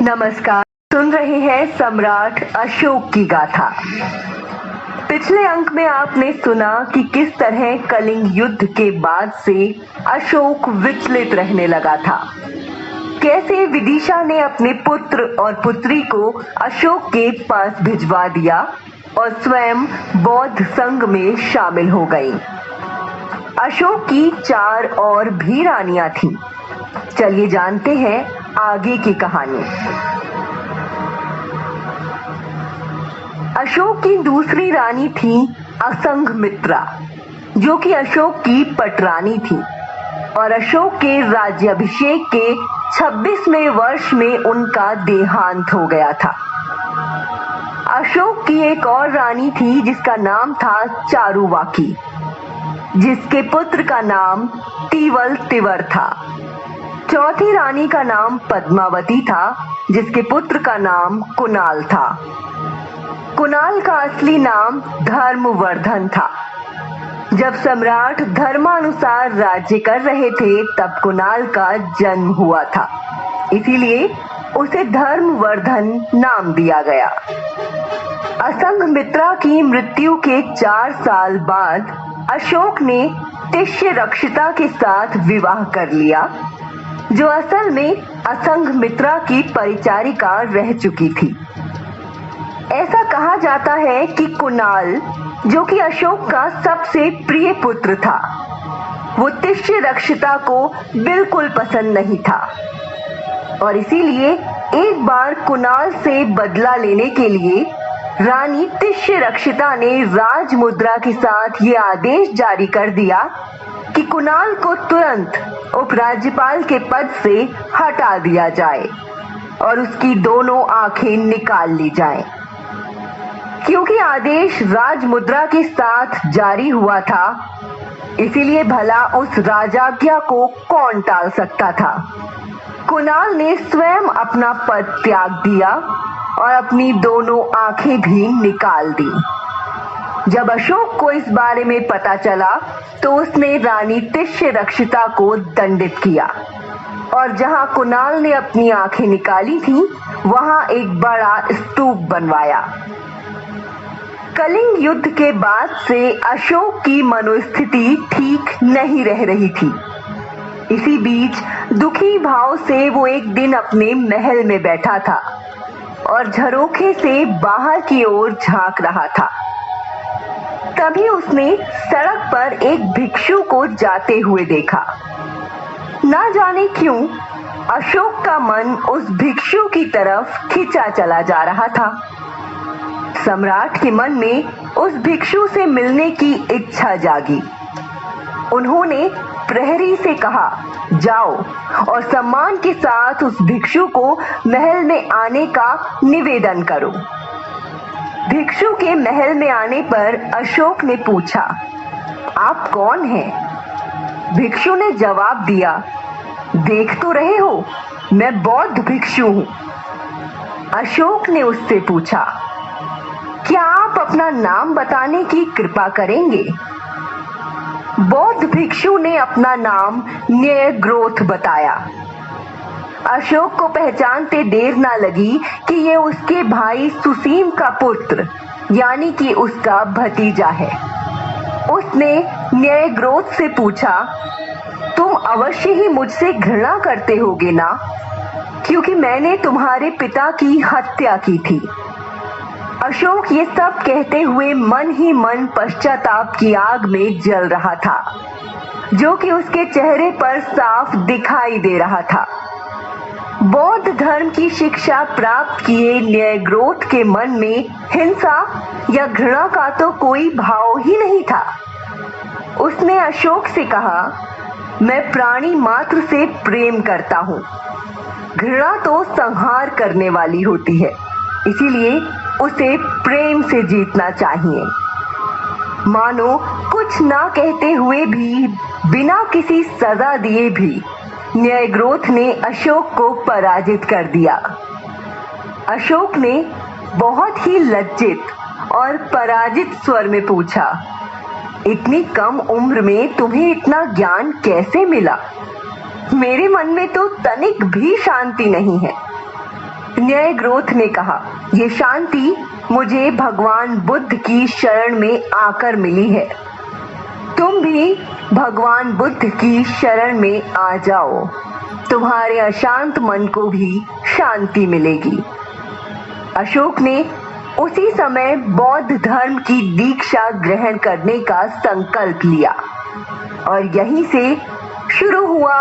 नमस्कार। सुन रहे हैं सम्राट अशोक की गाथा। पिछले अंक में आपने सुना कि किस तरह कलिंग युद्ध के बाद से अशोक विचलित रहने लगा था। कैसे विदिशा ने अपने पुत्र और पुत्री को अशोक के पास भिजवा दिया और स्वयं बौद्ध संघ में शामिल हो गई। अशोक की 4 और भी रानियां थीं। चलिए जानते हैं आगे की कहानी। अशोक की दूसरी रानी थी असंघमित्रा, जो कि अशोक की पटरानी थी और अशोक के राज्याभिषेक के 26वें वर्ष में उनका देहांत हो गया था। अशोक की एक और रानी थी जिसका नाम था चारुवाकी, जिसके पुत्र का नाम तीवल तिवर था। चौथी रानी का नाम पद्मावती था, जिसके पुत्र का नाम कुणाल था। कुणाल का असली नाम धर्मवर्धन था। जब सम्राट धर्मानुसार राज्य कर रहे थे तब कुणाल का जन्म हुआ था, इसीलिए उसे धर्मवर्धन नाम दिया गया। असंघमित्रा की मृत्यु के 4 साल बाद अशोक ने तिष्यरक्षिता के साथ विवाह कर लिया, जो असल में असंघमित्रा की परिचारिका रह चुकी थी। ऐसा कहा जाता है कि कुणाल, जो कि अशोक का सबसे प्रिय पुत्र था, वो तिष्यरक्षिता को बिल्कुल पसंद नहीं था और इसीलिए एक बार कुणाल से बदला लेने के लिए रानी तिष्यरक्षिता ने राजमुद्रा के साथ ये आदेश जारी कर दिया कि कुणाल को तुरंत उपराज्यपाल के पद से हटा दिया जाए और उसकी दोनों आंखें निकाल ली जाएं। क्योंकि आदेश राजमुद्रा के साथ जारी हुआ था, इसीलिए भला उस राजाज्ञा को कौन टाल सकता था। कुणाल ने स्वयं अपना पद त्याग दिया और अपनी दोनों आंखें भी निकाल दी। जब अशोक को इस बारे में पता चला तो उसने रानी तिष्यरक्षिता को दंडित किया और जहां कुणाल ने अपनी आंखें निकाली थीं, वहां एक बड़ा स्तूप बनवाया। कलिंग युद्ध के बाद से अशोक की मनोस्थिति ठीक नहीं रह रही थी। इसी बीच दुखी भाव से वो एक दिन अपने महल में बैठा था और झरोखे से बाहर की ओर झांक रहा था। तभी उसने सड़क पर एक भिक्षु को जाते हुए देखा। ना जाने क्यों अशोक का मन उस भिक्षु की तरफ खिंचा चला जा रहा था। सम्राट के मन में उस भिक्षु से मिलने की इच्छा जागी। उन्होंने प्रहरी से कहा, जाओ और सम्मान के साथ उस भिक्षु को महल में आने का निवेदन करो। भिक्षु के महल में आने पर अशोक ने पूछा, आप कौन हैं? भिक्षु ने जवाब दिया, देख तो रहे हो, मैं बौद्ध भिक्षु हूँ। अशोक ने उससे पूछा, क्या आप अपना नाम बताने की कृपा करेंगे? बौद्ध भिक्षु ने अपना नाम न्ययग्रोथ बताया। अशोक को पहचानते देर ना लगी कि ये उसके भाई सुसीम का पुत्र यानी कि उसका भतीजा है। उसने न्ययग्रोथ से पूछा, तुम अवश्य ही मुझसे घृणा करते होगे ना, क्योंकि मैंने तुम्हारे पिता की हत्या की थी। अशोक ये सब कहते हुए मन ही मन पश्चाताप की आग में जल रहा था, जो कि उसके चेहरे पर साफ दिखाई दे रहा था। बौद्ध धर्म की शिक्षा प्राप्त किए न्ययग्रोथ के मन में हिंसा या घृणा का तो कोई भाव ही नहीं था। उसने अशोक से कहा, मैं प्राणी मात्र से प्रेम करता हूँ। घृणा तो संहार करने वाली होती है, इसीलिए उसे प्रेम से जीतना चाहिए। मानो कुछ ना कहते हुए भी, बिना किसी सजा दिए भी न्ययग्रोथ ने अशोक को पराजित कर दिया। अशोक ने बहुत ही लज्जित और पराजित स्वर में पूछा, इतनी कम उम्र में तुम्हें इतना ज्ञान कैसे मिला? मेरे मन में तो तनिक भी शांति नहीं है। न्याय ग्रोथ ने कहा, ये शांति मुझे भगवान बुद्ध की शरण में आकर मिली है। तुम भी भगवान बुद्ध की शरण में आ जाओ, तुम्हारे अशांत मन को भी शांति मिलेगी। अशोक ने उसी समय बौद्ध धर्म की दीक्षा ग्रहण करने का संकल्प लिया और यहीं से शुरू हुआ